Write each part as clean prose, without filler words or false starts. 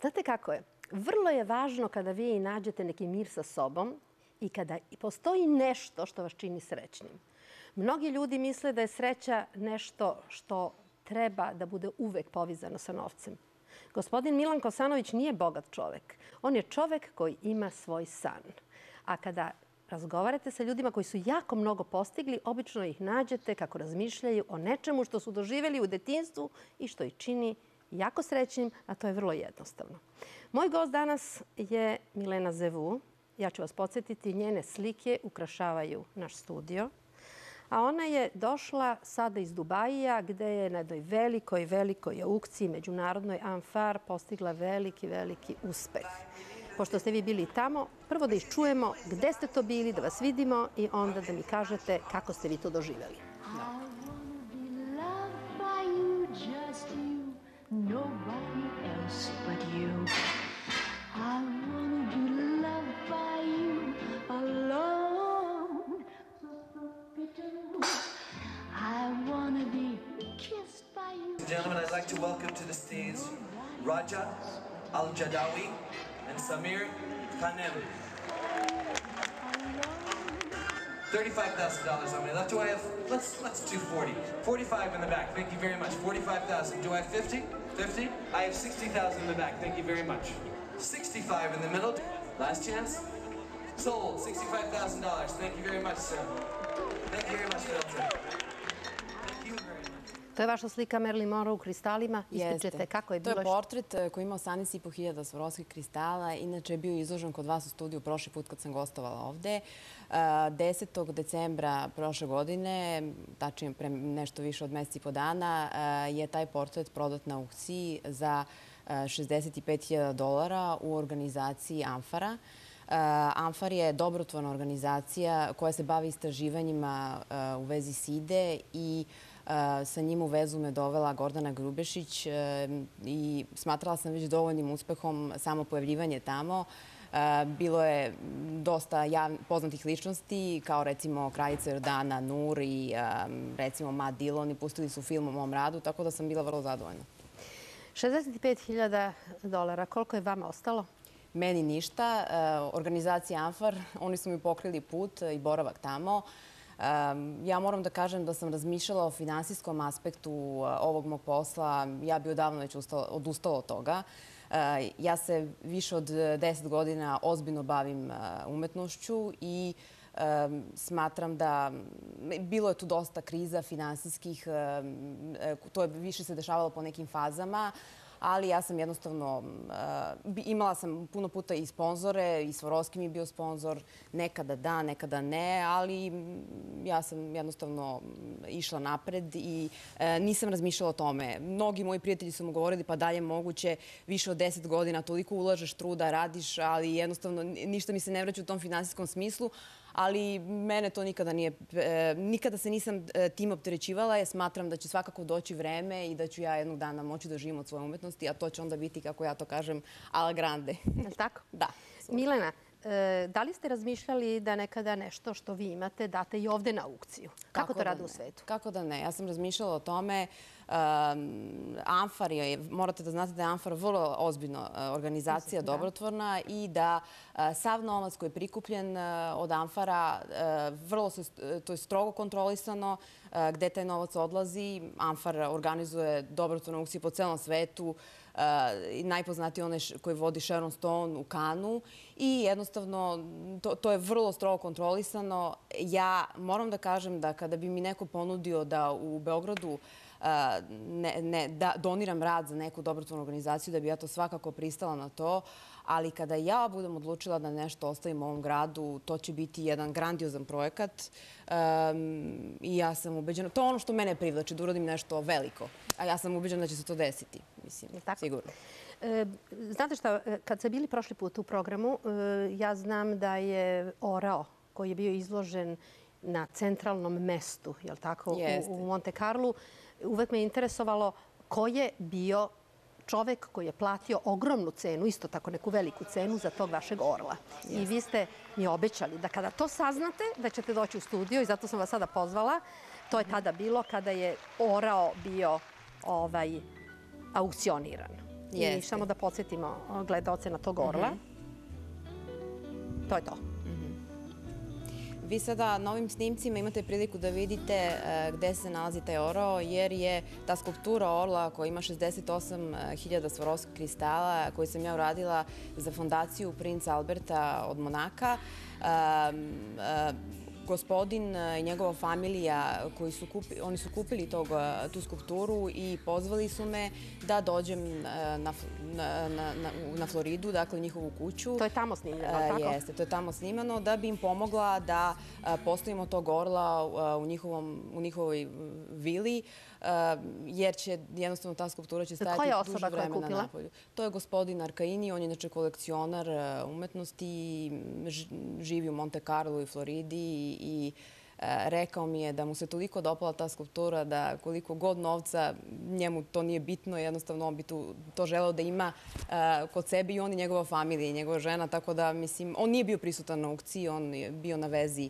Znate kako je? Vrlo je važno kada vi nađete neki mir sa sobom i kada postoji nešto što vas čini srećnim. Mnogi ljudi misle da je sreća nešto što treba da bude uvek povezano sa novcem. Gospodin Milan Kosanović nije bogat čovek. On je čovek koji ima svoj san. A kada razgovarate sa ljudima koji su jako mnogo postigli, obično ih nađete kako razmišljaju o nečemu što su doživjeli u detinjstvu i što ih čini jako srećnim, a to je vrlo jednostavno. Moj gost danas je Milena Zevu. Ja ću vas podsjetiti, njene slike ukrašavaju naš studio. A ona je došla sada iz Dubaija gde je na jednoj velikoj aukciji međunarodnoj Amfar postigla veliki uspeh. Pošto ste vi bili tamo, prvo da ih čujemo gde ste to bili, da vas vidimo i onda da mi kažete kako ste vi to doživjeli. Gentlemen, I'd like to welcome to the stage Raja Al-Jadawi and Samir Khanem. $35,000 on me left. Do I have? Let's do 40. 45 in the back. Thank you very much. 45,000. Do I have 50? 50? I have 60,000 in the back. Thank you very much. 65 in the middle. Last chance. Sold. $65,000. Thank you very much, sir. Thank you very much, Filter. To je vaša slika Marilyn Monroe u kristalima. Ističete kako je bilo. To je portret koji ima 18.500 Swarovski kristala. Inače je bio izložen kod vas u studiju prošli put kad sam gostovala ovde. 10. decembra prošle godine, tačnije pre nešto više od meseci i po dana, je taj portret prodat na aukciji za $65.000 u organizaciji Amfara. Amfar je dobrotvorna organizacija koja se bavi istraživanjima u vezi side i sa njim u vezu me dovela Gordana Grubešić i smatrala sam već dovoljnim uspehom samo pojavljivanje tamo. Bilo je dosta poznatih ličnosti, kao recimo kraljica Jordana, Nur i recimo Matt Dillon i pustili su film o mom radu, tako da sam bila vrlo zadovoljna. $65.000, koliko je vama ostalo? Meni ništa. Organizacija Amfar, oni su mi pokrili put i boravak tamo. Ja moram da kažem da sam razmišljala o finansijskom aspektu ovog mog posla. Ja bi odavno već odustala od toga. Ja se više od 10 godina ozbiljno bavim umetnošću i smatram da bilo je tu dosta kriza finansijskih. To je više se dešavalo po nekim fazama. Ali ja sam jednostavno, imala sam puno puta i sponzore, i Swarovski mi je bio sponzor, nekada da, nekada ne, ali ja sam jednostavno išla napred i nisam razmišljala o tome. Mnogi moji prijatelji su mu govorili pa dalje moguće, više od 10 godina, toliko ulažeš truda, radiš, ali jednostavno ništa mi se ne vraća u tom finansijskom smislu. Ali mene to nikada se nisam tim opterećivala jer smatram da će svakako doći vreme i da ću ja jednog dana moći da živim od svoje umetnosti, a to će onda biti, kako ja to kažem, a la grande. Je li tako? Da. Milena, da li ste razmišljali da nekada nešto što vi imate date i ovde na aukciju? Kako to rade u svetu? Kako da ne? Ja sam razmišljala o tome. Amfar je, morate da znate da je Amfar vrlo ozbiljna organizacija, dobrotvorna i da sav novac koji je prikupljen od Amfara, to je strogo kontrolisano gde taj novac odlazi. Amfar organizuje dobrotvorne aukcije po celom svetu. Najpoznatiji onaj koji vodi Sharon Stone u Kanu i jednostavno to je vrlo strogo kontrolisano. Ja moram da kažem da kada bi mi neko ponudio da u Beogradu doniram rad za neku dobrotvornu organizaciju, da bi ja to svakako pristala na to, ali kada ja budem odlučila da nešto ostavim u ovom gradu, to će biti jedan grandiozan projekat i ja sam ubeđena, to je ono što mene privlači, da uradim nešto veliko, a ja sam ubeđena da će se to desiti, mislim, sigurno. Znate šta, kad ste bili prošli put u programu, ja znam da je orao koji je bio izložen na centralnom mestu, je li tako, u Monte Carlu, uvek me interesovalo ko je bio čovek koji je platio ogromnu cenu, isto tako neku veliku cenu za tog vašeg orla. I vi ste mi obećali da kada to saznate, da ćete doći u studio i zato sam vas sada pozvala. To je tada bilo kada je orao bio aukcioniran. I Jeste. samo da podsjetimo gledaoce na tog orla. To je to. Vi sada na ovim snimcima imate priliku da vidite gde se nalazi taj orao, jer je ta skulptura orla koja ima 68.000 Swarovski kristala, koju sam ja uradila za fondaciju princa Alberta od Monaka. Gospodin i njegova familija, oni su kupili tu skulpturu i pozvali su me da dođem na Floridu, dakle u njihovu kuću. To je tamo snimljeno, tako? Jeste, to je tamo snimano, da bi im pomogla da postavimo tog orla u njihovoj vili, jer će jednostavno ta skulptura će stajati duže vremena na polju. To je gospodin Arcaini, on je inače kolekcionar umetnosti i živi u Monte Carlo i Floridi i rekao mi je da mu se toliko dopala ta skulptura da koliko god novca njemu to nije bitno, jednostavno on bi to želeo da ima kod sebe i on i njegova familija i njegova žena, tako da mislim, on nije bio prisutan na aukciji, on je bio na vezi,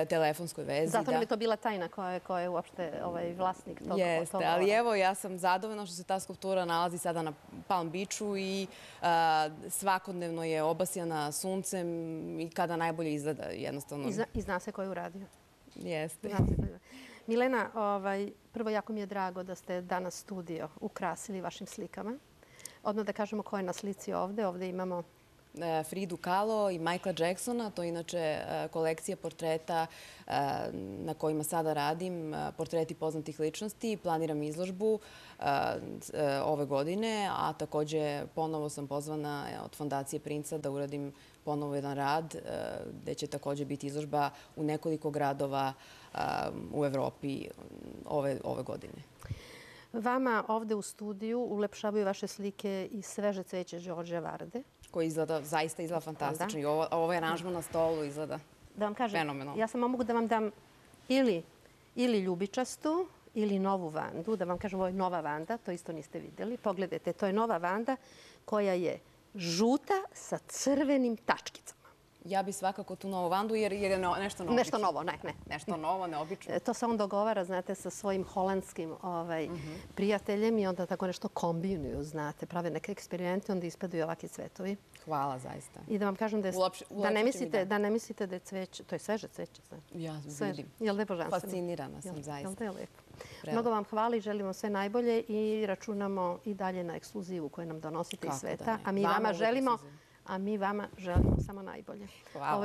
telefonskoj vezi. Zato nam je to bila tajna ko je uopšte vlasnik tog. Jeste, ali evo ja sam zadovoljna što se ta skulptura nalazi sada na Palm Beachu i svakodnevno je obasjana suncem i kada najbolje izgleda jednostavno. I zna se ko je uradio. Jeste. Milena, prvo jako mi je drago da ste danas studio ukrasili vašim slikama. Odmah da kažemo ko je na slici ovde. Ovde imamo Fridu Kahlo i Michaela Jacksona. To je inače kolekcija portreta na kojima sada radim. Portreti poznatih ličnosti. Planiram izložbu ove godine, a takođe ponovo sam pozvana od Fondacije Princa da uradim ponovo jedan rad gde će takođe biti izložba u nekoliko gradova u Evropi ove godine. Vama ovde u studiju ulepšavaju vaše slike i sveže cveće Đorđa Varde. Koji zaista izgleda fantastično. I ovo je aranžman na stolu izgleda fenomenalno. Ja samo mogu da vam dam ili ljubičastu ili novu vandu. Da vam kažem, ovo je nova vanda, to isto niste vidjeli. Pogledajte, to je nova vanda koja je žuta sa crvenim tačkicama. Ja bi svakako tu novu vandu jer je nešto novo. Nešto novo, ne. Nešto novo, neobično. To se on dogovara, znate, sa svojim holandskim prijateljem i onda tako nešto kombinuju, znate, prave neke eksperimente, onda ispadaju ovakvi cvetovi. Hvala, zaista. I da vam kažem da ne mislite da je cveće, to je sveže cveće. Ja vidim. Je li lepo žanstveno? Fascinirana sam, zaista. Je li lepo? Mnogo vam hvala i želimo sve najbolje i računamo i dalje na ekskluzivu koju nam donosite iz sveta. A mi vama želimo samo najbolje. Hvala.